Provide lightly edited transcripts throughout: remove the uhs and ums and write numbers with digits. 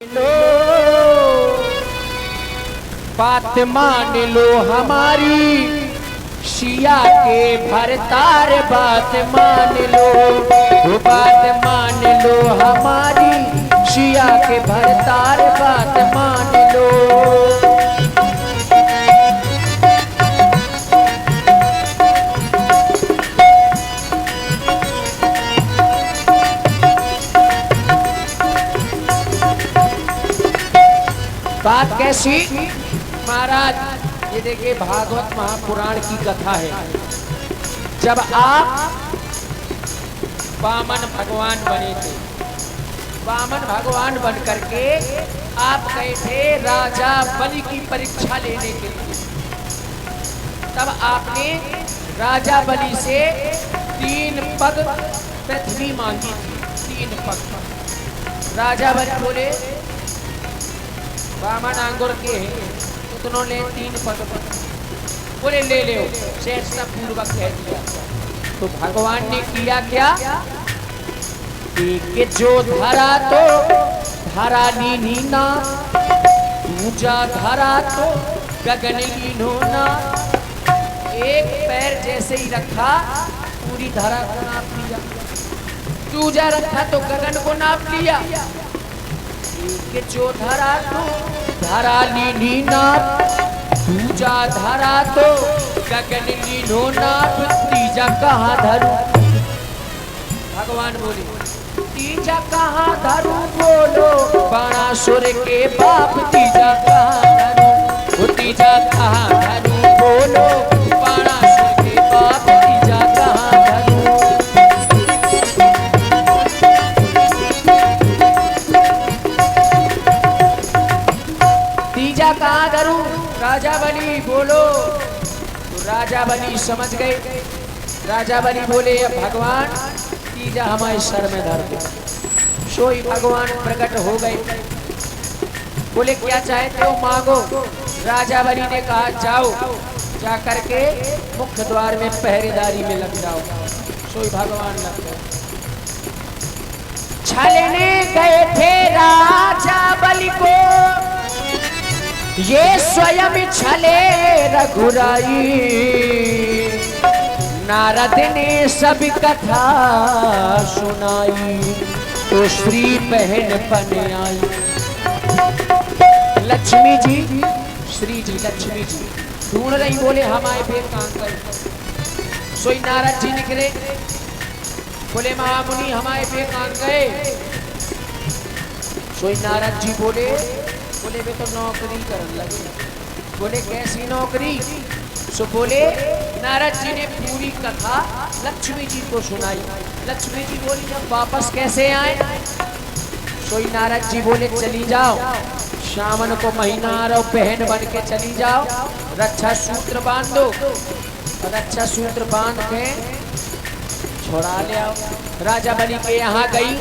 लो बात मान लो हमारी, शिया के भरतार बात मान लो, वो बात मान लो हमारी, शिया के भरतार बात मान लो। बात कैसी महाराज, ये देखिए भागवत महापुराण की कथा है। जब आप वामन भगवान बने थे, वामन भगवान बन करके आप गए थे राजा बलि की परीक्षा लेने के लिए। तब आपने राजा बलि से 3 पग पृथ्वी मांगी थी, 3 पग। राजा बलि बोले वामन आंगुर के तो उन्होंने 3 पग बोले ले ले, चेष्टा पूर्वक कह दिया। तो भगवान ने किया क्या कि जो धरा तो धरा लीना, दूजा धरा तो गगन लीनोना। एक पैर जैसे ही रखा पूरी धरा को नाप लिया, दूजा रखा तो गगन को नाप लिया। कि जो धरा तो धरा लीनी नाप, दूजा धरा तो गगन लीनो नाप, तीजा कहाँ धरू। भगवान बोले तीजा कहाँ धरू, बोलो बाणासुर के बाप, तीजा कहाँ धरू, वो तीजा कहाँ धरू, बोलो बाणासुर के बाप, तीजा कहाँ धरू। तीजा कहाँ धरू, राजा बलि बोलो। तो राजा बलि समझ गए। राजा बलि बोले भगवान तीजा हमारे सर में धर दो। सोई भगवान प्रकट हो गए। बोले क्या चाहते हो मांगो। राजा बलि ने कहा जाओ, जा करके मुख्य द्वार में पहरेदारी में लग जाओ। सोई भगवान लग गए। छलने गए थे राजा बलि को, ये स्वयं छले रघुराई। नारद ने सब कथा सुनाई, तो श्री बहन बन आई। लक्ष्मी जी, श्री जी लक्ष्मी जी ढूंढ रही, बोले हम आए थे कहाँ गए। सोई नारद जी निकले, बोले महामुनि हम आए थे कहाँ गए। सोई नारद जी बोले वे तो नौकरी करने लगे। बोले कैसी नौकरी। सो बोले नारद जी ने पूरी कथा लक्ष्मी जी को सुनाई। लक्ष्मी जी बोली जब वापस कैसे आए। सोई नारद जी बोले चली जाओ, सावन को महीना आ रहा, बहन बन के चली जाओ, रक्षा सूत्र बांध दो। रक्षा सूत्र बांध के छोड़ा ले आओ। राजा बलि के यहाँ गई,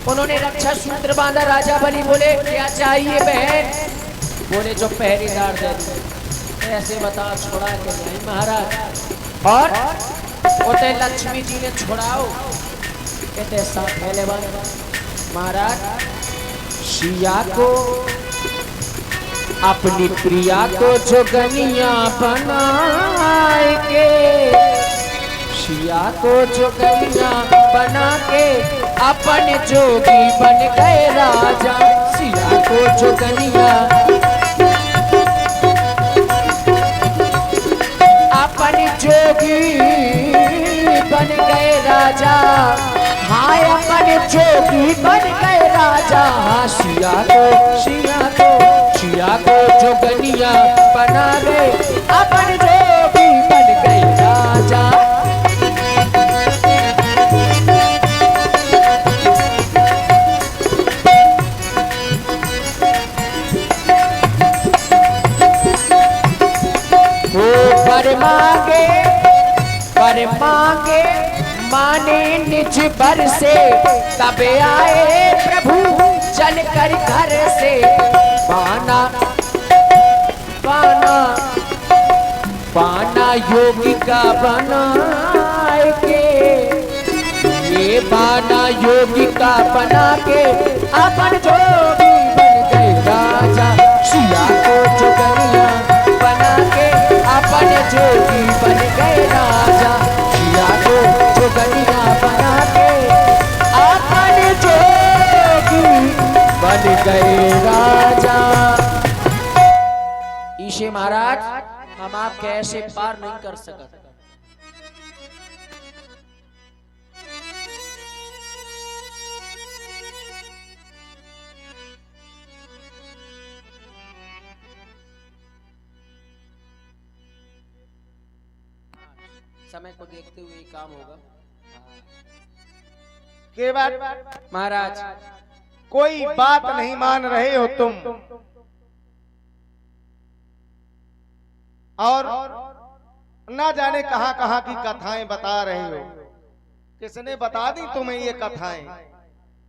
उन्होंने रक्षा सूत्र बांधा। राजा बलि बोले क्या चाहिए बहन। बोले जो पहरेदार दे दो। ऐसे बता छोड़ा के नहीं महाराज। और उते लक्ष्मी जी ने छोड़ाओ, कहते साथ पहले महाराज शिया को अपनी प्रिया को जोगनिया बनाए के, शिया को जोगनिया बना के अपन जोगी बन गए राजा। शिया को जोगनिया अपन जोगी बन गए राजा। हाय अपन जोगी बन गए राजा। शिया को जोगनिया बना गए, अपन जोगी बन गए राजा। पर मांगे माने निज बर से, तब आए प्रभु चल कर घर से। पाना पाना पाना योगी का बना के, ये पाना योगी का बना के अपन जोगी बन गए राजा। ईशे महाराज हम आपके ऐसे पार नहीं कर सकते। समय को देखते हुए काम होगा। के बात महाराज कोई बात नहीं मान रहे हो तुम, और ना जाने कहां कहां की कथाएं बता रहे हो। किसने बता दी तुम्हें ये कथाएं?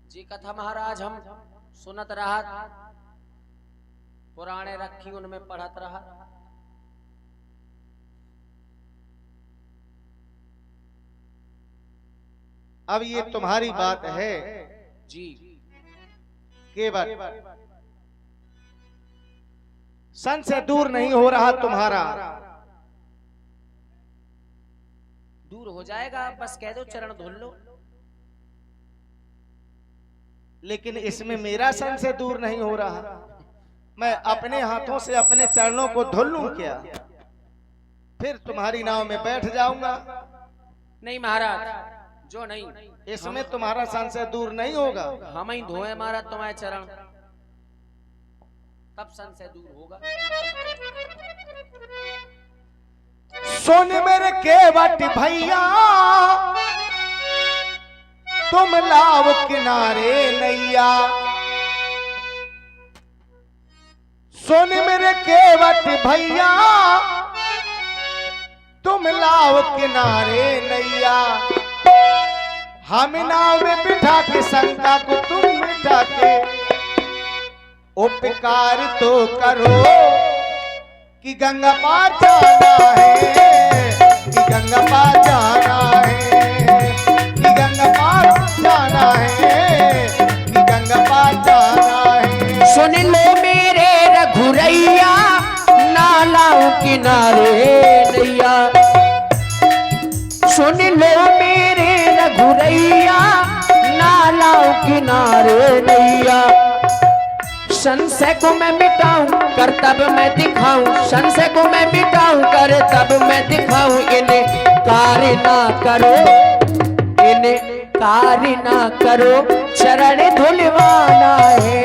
जी कथा महाराज हम सुनत रहा, पुराने रखी उनमें पढ़त रहा। अब ये तुम्हारी बात है जी के बात सन से दूर नहीं हो रहा तुम्हारा। दूर हो जाएगा, बस कह दो चरण धुल लो। लेकिन इसमें मेरा सन से दूर नहीं हो रहा। मैं अपने हाथों से अपने चरणों को धुल लूं क्या? फिर तुम्हारी नाव में बैठ जाऊंगा। नहीं महाराज, जो नहीं इसमें तुम्हारा सन से दूर नहीं होगा। हम ही धोए महाराज तुम्हारे चरण, तब सन से दूर होगा। सुन मेरे केवट भैया तुम लाव किनारे नैया। सुन मेरे केवट भैया तुम लाव किनारे नैया। हम नाव में बिठा के शंका को तुम मिटा के उपकार तो करो कि गंगा पार जाना है, कि गंगा पार जाना है, कि गंगा पार जाना है, कि गंगा पार जाना है। सुन लो मेरे रघुरैया नालाओं किनारे नैया। सुन लो मेरे रघुरैया नालाओं किनारे नैया। संशय को मैं मिटाऊं कर तब मैं दिखाऊं, संशय को मैं मिटाऊं कर तब मैं दिखाऊं। इन्हें कार्य ना करो, इन्हें कार्य ना करो, चरण धुलवाना है,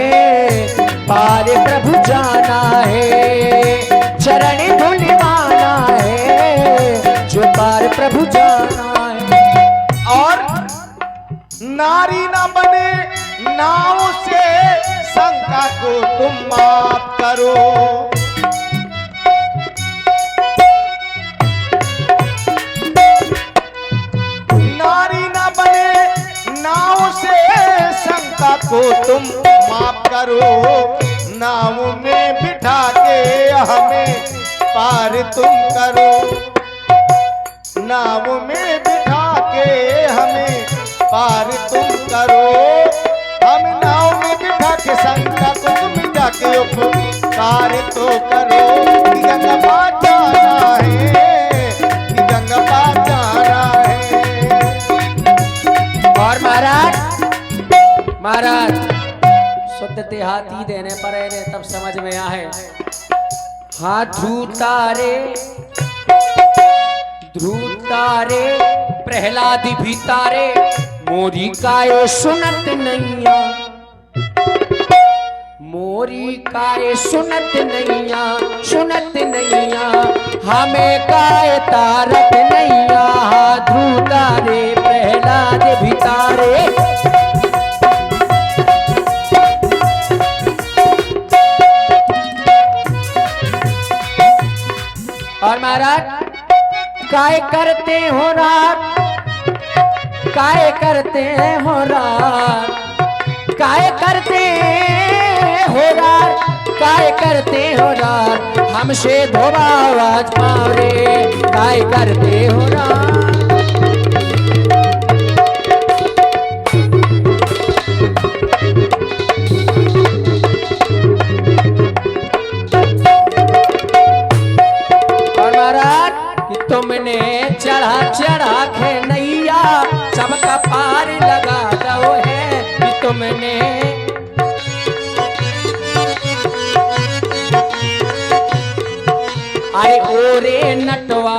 पार प्रभु जाना है। चरण धुलवाना है, जो पार प्रभु जाना है। और नारी ना बने नाव से शंका को तुम माफ करो। नारी ना बने नाव से शंका को तुम माफ करो। नाव में बिठा के हमें पार तुम करो। नाव में बिठा के हमें पार तुम करो। हम नाव में बिठा के शंका को तुम मिटा के उपकार तो करो। कि गंगा पार जाना है, कि गंगा पार जाना है। और महाराज शुद्ध देहाती देने पर इन्हें तब समझ में आए। हाथ ध्रुतारे प्रहलाद भी तारे, मोरी काय सुनत नैया। मोरी काय सुनत नैया, सुनत नैया, हमें काय तारत नैया। ध्रुतारे प्रहलाद भी तारे। और महाराज काय करते हो रात, काय करते हो रात, काय करते हो रात, काय करते हो रात, हमसे धोबा आवाज पावरे, काय करते हो रात। तुमने चढ़ा चढ़ा के नैया सबका पार लगा दो है। कि तुमने अरे ओ रे नटवा,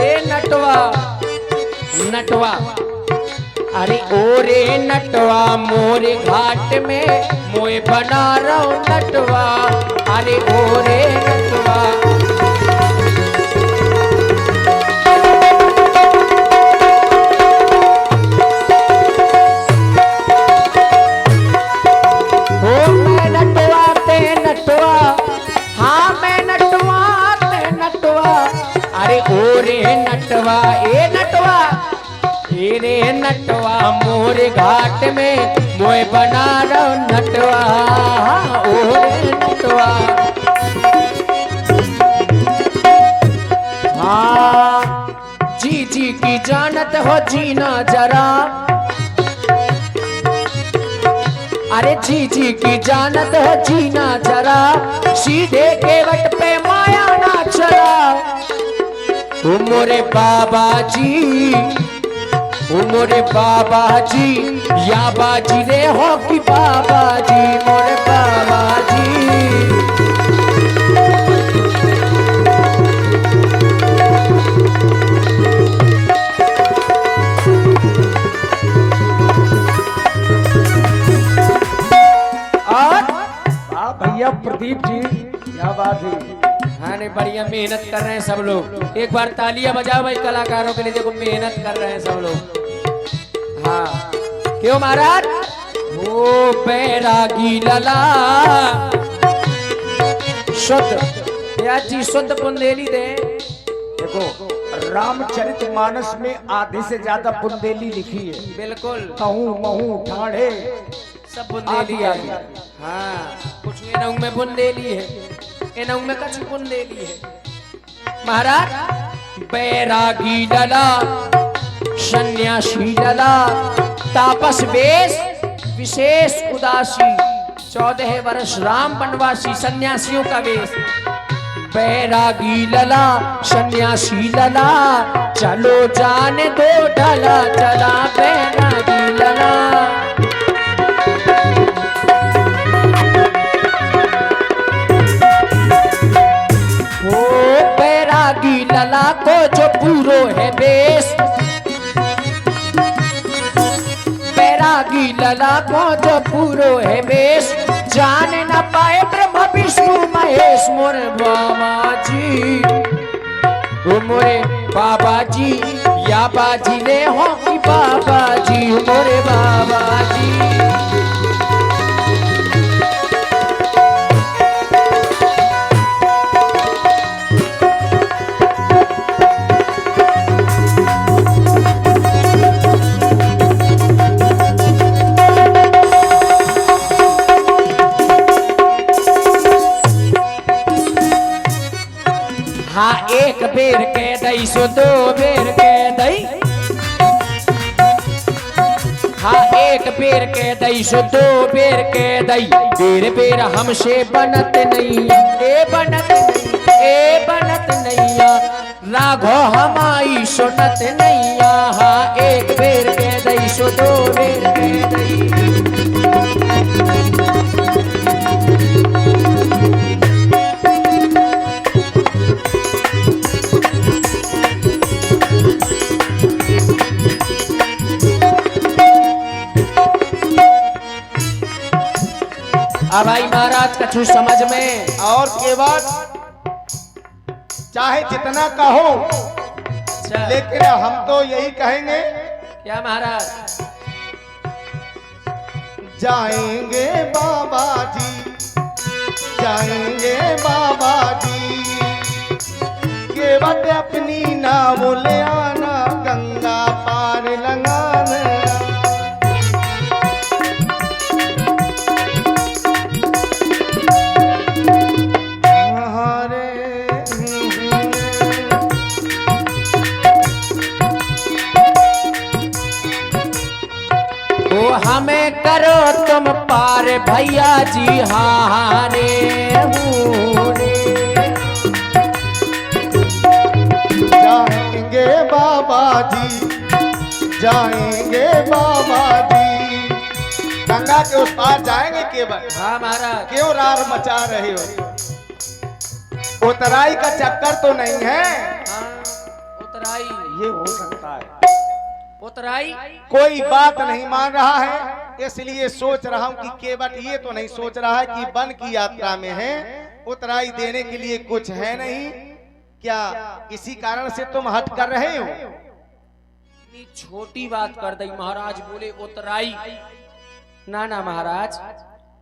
ए नटवा नटवा, अरे ओ रे नटवा मोरे घाट में मोए बना रहो नटवा, अरे ओ रे नटवा। ओ मैं नटवा ते नटवा, हाँ मैं नटवा ते नटवा, अरे ओ रे नटवा, ए नटवा, ए रे नटवा मोरे घाट में मोए बना रहो नटवा, ओ रे नटवा। हाँ जी जी की जानत हो जीना जरा, अरे जी जी की जानत हो जीना जरा, सीधे केवट पे माया ना चला। ओ मोरे बाबा जी, ओ मोरे बाबा जी, या बाजी रे हो कि बाबा जी, मोरे बाबा जी। भैया प्रदीप जी क्या बात है। हाँ नहीं बढ़िया मेहनत कर रहे हैं सब लोग, एक बार तालियां बजाओ भाई कलाकारों के लिए, देखो मेहनत कर रहे हैं सब लोग। हाँ क्यों महाराज, ओ बैरागी लला शुद्ध या जी शुद्ध बुंदेली दे। देखो रामचरितमानस में आधे से ज्यादा बुंदेली लिखी है, बिल्कुल कहूँ महू ठाणे सब बुंदेली है। हाँ कुछ इनऊ में बुंदेली है, इनऊ में कुछ बुंदेली है। महाराज बैरागी लला सन्यासी लला, तापस वेश विशेष उदासी, 14 वर्ष राम वनवासी, सन्यासियों का वेश। बैरागी लला सन्यासी लला, चलो जाने दो ढला चला बैरागी लला। ओ बैरागी लला को जो पूरो है बेश, बैरागी लला को जो पूरो है बेश, जान न पाए ब्रह्म विष्णु महेश मोरे बाबा जी, ओ मोरे बाबा जी, या बाजी ले हो कि बाबा जी, मोरे बाबा जी। हाँ एक बेर के दई सो दो बेर के दई, हाँ एक बेर के दई सो दो बेर के दई, बेर बेर हमसे बनत नहीं, ए बनत नहीं, ए बनत नैया, राघो हमारी सुनत नैया। हाँ एक बेर के दई सो दो बेर के दई। अब भाई महाराज कछु समझ में, और के बाद चाहे जितना कहो, अच्छा लेकिन हम तो यही कहेंगे, क्या महाराज, जाएंगे बाबा जी, जाएंगे बाबा जी, केवट अपनी नाव ले आना, गंगा पार लंगाना। ओ हमें करो तुम पार भैया जी, हाँ रे हूँ रे। जाएंगे बाबा जी, जाएंगे बाबा जी, गंगा के उस पार जाएंगे केवल। हाँ महाराज क्यों रार मचा रहे हो? उतराई का चक्कर तो नहीं है? हाँ, उतराई। ये हो सकता है। उतराई कोई बात नहीं मान रहा है, इसलिए सोच रहा हूँ कि केवट ये तो नहीं सोच रहा है कि वन की यात्रा में है, उतराई देने के लिए कुछ है नहीं क्या? किसी कारण से तुम हट कर रहे हो? इतनी छोटी बात कर दी महाराज। बोले उतराई। ना ना महाराज,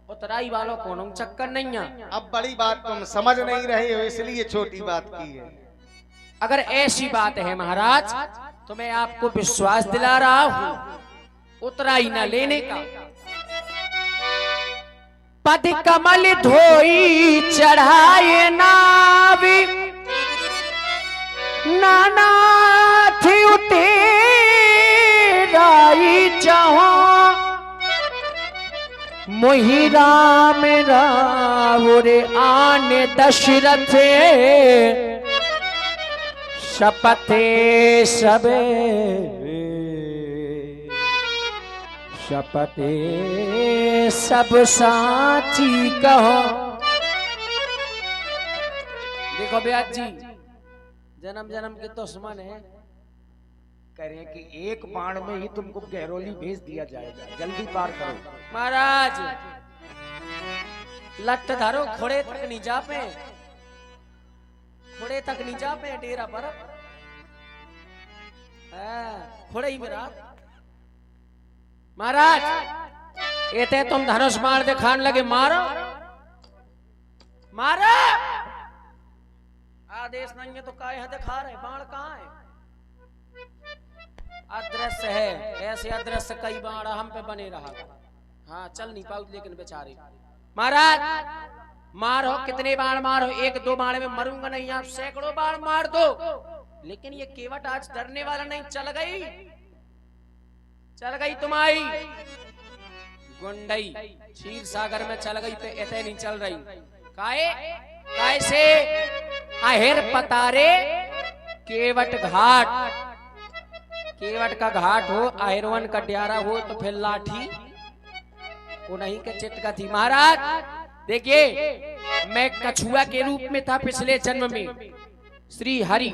उतराई वालों को चक्कर नहीं है। अब बड़ी बात तुम समझ नहीं रहे हो, इसलिए छोटी बात की है। अगर ऐसी बात है महाराज तो मैं आपको विश्वास दिला रहा हूं उतराई न लेने का। पद कमल धोई चढ़ाए नावी, नानाथ उतेराई चाहो, मोहि राम रावरे आने दशरथ शपथे सबे, शपथे सब साची कहो। देखो ब्याज जी, जन्म जन्म के दुश्मन है। करें कि एक बाण में ही तुमको गहरोली भेज दिया जाएगा, जल्दी पार करो। महाराज लट धरो, घोड़े तक नहीं जा पे, घोड़े तक नहीं जा पे डेरा पर। घोड़े ही मेरा महाराज। एते तुम धनुष बाण दिखाने लगे, मारो मारो। आदेश नहीं है तो काहे यहाँ दिखा रहे? बाण कहाँ है? अदृश्य है, ऐसे अदृश्य कई बाण हम पे बने रहा। हाँ चल नहीं पाऊ लेकिन बेचारे। महाराज मारो, कितने बाण मारो, एक दो बाण में मरूंगा नहीं, आप सैकड़ों बाण मार दो। लेकिन ये केवट आज डरने वाला नहीं। चल गई, चल गई तुम्हारी गुंडई क्षीर सागर में चल गई, पे ऐसे नहीं चल रही। काहे काहे से आहेर पतारे केवट घाट, केवट का घाट हो, आहिरवन काड्यारा हो तो फिर लाठी वो नहीं के चिटका थी। महाराज देखिए, मैं कछुआ के रूप में था पिछले जन्म में। श्री हरि,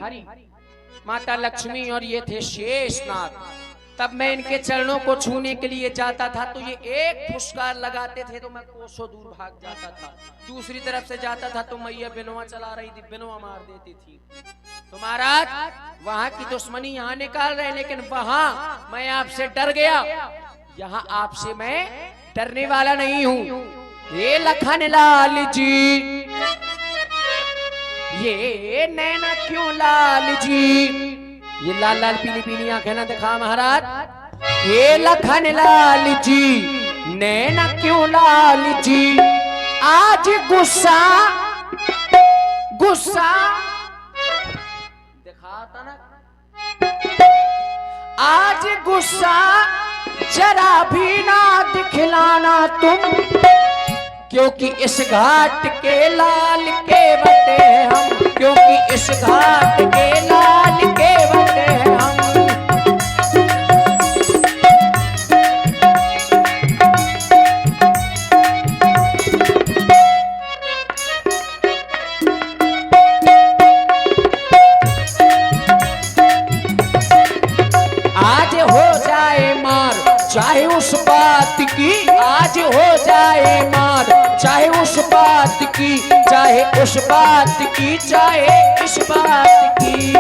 माता लक्ष्मी और ये थे शेषनाग। तब मैं इनके चरणों को छूने के लिए जाता था तो ये एक फुसकार लगाते थे तो मैं कोसों दूर भाग जाता था। दूसरी तरफ से जाता था तो मैया बिनवा चला रही थी, बिनवा मार देती थी। तो महाराज वहां की दुश्मनी यहाँ निकाल रहे, लेकिन वहां मैं आपसे डर गया, यहाँ आपसे मैं डरने वाला नहीं हूँ। ये लखन लाल जी, ये नैना क्यों लाल जी, ये लाल लाल पीली पीली आंखें ना दिखा महाराज। ये लखन लाल जी, नैना क्यों लाल जी, आज गुस्सा गुस्सा दिखाता ना, आज गुस्सा जरा भी ना दिखलाना तुम, क्योंकि इस घाट के लाल के बटे हम, क्योंकि इस घाट के लाल के बटे हम। आज हो जाए मार चाहे उस बात की, आज हो जाए मार चाहे उस बात की, चाहे उस बात की, चाहे इस बात की।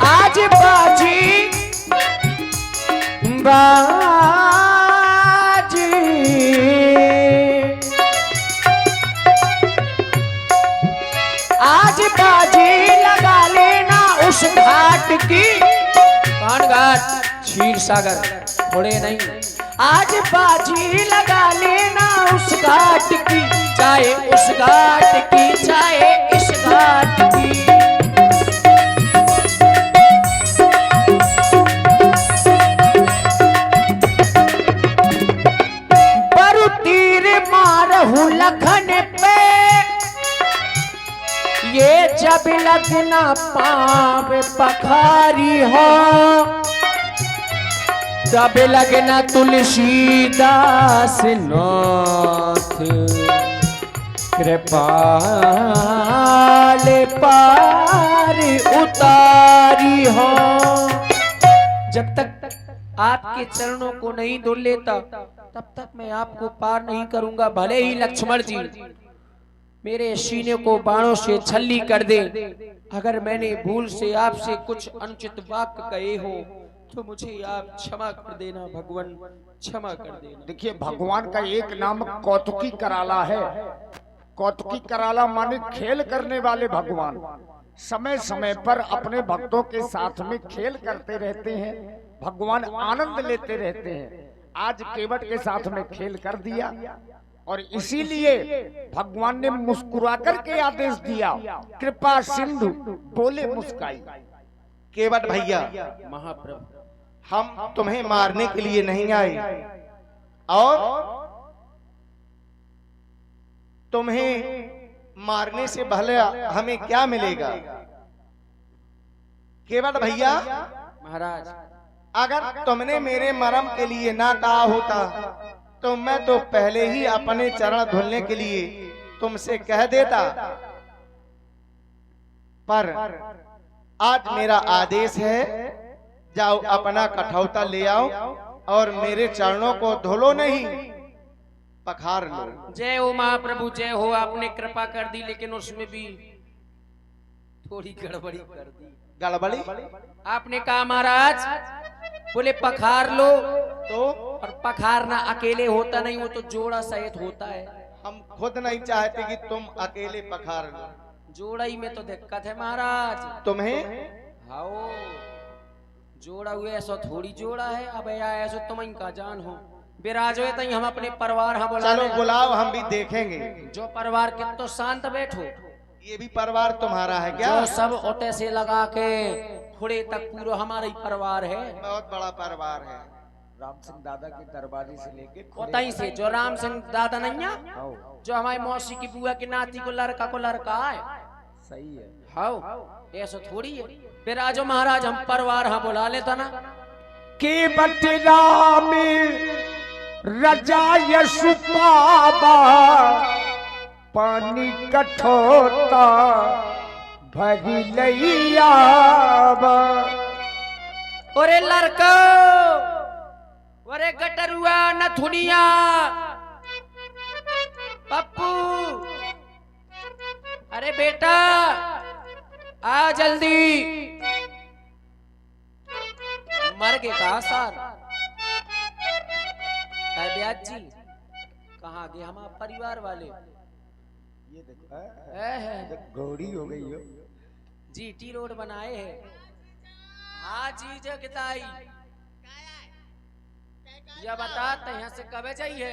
आज बाजी बाजी, आज बाजी लगा लेना उस घाट की। कौन घाट? क्षीर सागर, थोड़े नहीं। आज बाजी लगा लेना उस घाट की, चाहे उस घाट की, चाहे इस घाट की। बरु तीर मारहूं लखन पे, ये जब लगना पाव पखारी हो, तब लगना तुलसीदास नाथ, कृपाल पार उतारी हो। जब तक आपके चरणों को नहीं धुल लेता तब तक मैं आपको पार नहीं करूंगा। भले ही लक्ष्मण जी मेरे सीने को बाणों से छल्ली कर दे, अगर मैंने भूल से आपसे कुछ अनुचित वाक्य कहे हो तो मुझे आप क्षमा कर देना भगवान, क्षमा कर देना। देखिए भगवान का एक नाम कौतुकी कराला है। कौतुकी कराला माने खेल करने वाले भगवान। समय समय पर अपने भक्तों के साथ में खेल करते रहते हैं, भगवान आनंद लेते रहते हैं। आज केवट के साथ में खेल कर दिया और इसीलिए भगवान ने मुस्कुरा करके आदेश दिया, कृपा सिंधु बोले मुस्काई। केवट भैया, महाप्रभु हम तुम्हें मारने के लिए नहीं आए और तुम्हें मारने से भले हमें क्या मिलेगा। केवट भैया महाराज, अगर तुमने मेरे मरम के लिए ना कहा होता तो मैं तो पहले ही अपने चरण धुलने के लिए तुमसे कह देता, पर आज मेरा आदेश है, जाओ अपना कठौता ले आओ और मेरे चरणों को धुलो नहीं, पखार लो। जय हो महाप्रभु, जय हो। आपने कृपा कर दी, लेकिन उसमें भी थोड़ी गड़बड़ी कर दी। गड़बड़ी? आपने कहा महाराज बोले पखार लो, तो और पखारना अकेले होता नहीं, वो तो जोड़ा सहित होता है। हम खुद नहीं चाहते कि तुम अकेले पखार लो। जोड़ाई में तो दिक्कत है महाराज। तुम्हें हाओ जोड़ा हुए ऐसा थोड़ी जोड़ा है। अब ऐसा तुम इनका जान हो विराजो तई हम अपने परिवार हाँ बोला। चलो बुलाओ, हम भी देखेंगे। जो परिवार के तो शांत बैठो। ये भी परिवार तुम्हारा है क्या? जो सब ओटे से लगा के थोड़े तक पूरा हमारा ही परिवार है। बहुत बड़ा परिवार है। राम सिंह दादा के दरबारी से लेके ओतई से जो राम सिंह दादा नहीं है, जो हमारी मौसी की बुआ की नाती को लड़का है। सही है। हाउ ऐसा थोड़ी है। विराजो महाराज, हम परिवार हाँ बुला लेता ना। के बट राम रजा यशुपाबा पानी कठोता भरी लैयाबा। ओरे लड़का, ओरे गटरुआ नथुनिया, पप्पू, अरे बेटा आ जल्दी। मर गए कहा सर? ब्याज जी कहाँ गए हमारे परिवार वाले? ये देखो घोड़ी हो गई हो। जीटी रोड बनाए है। हाँ जी जगताई, यह बताते यहाँ से कब चाहिए?